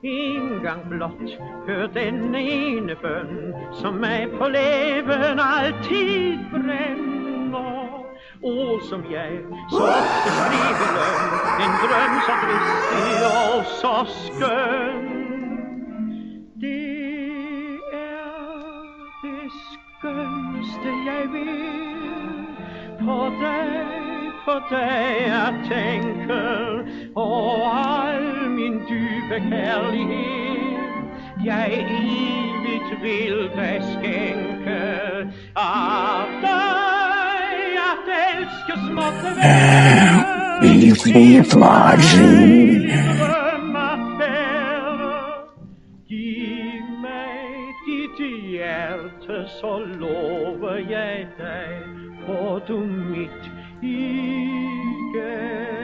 En gang blot hør den ene bøn, som mig på læben altid brænder. Og som jeg så ofte skriver, en drøm så dristig og så skøn. Det er det skønste jeg vil, på dig at tænke, og al min dybe kærlighed, jeg evigt vil dig skænke. Af dig at elske småtte giv mig dit hjerte, så lover jeg dig, får du mit igen.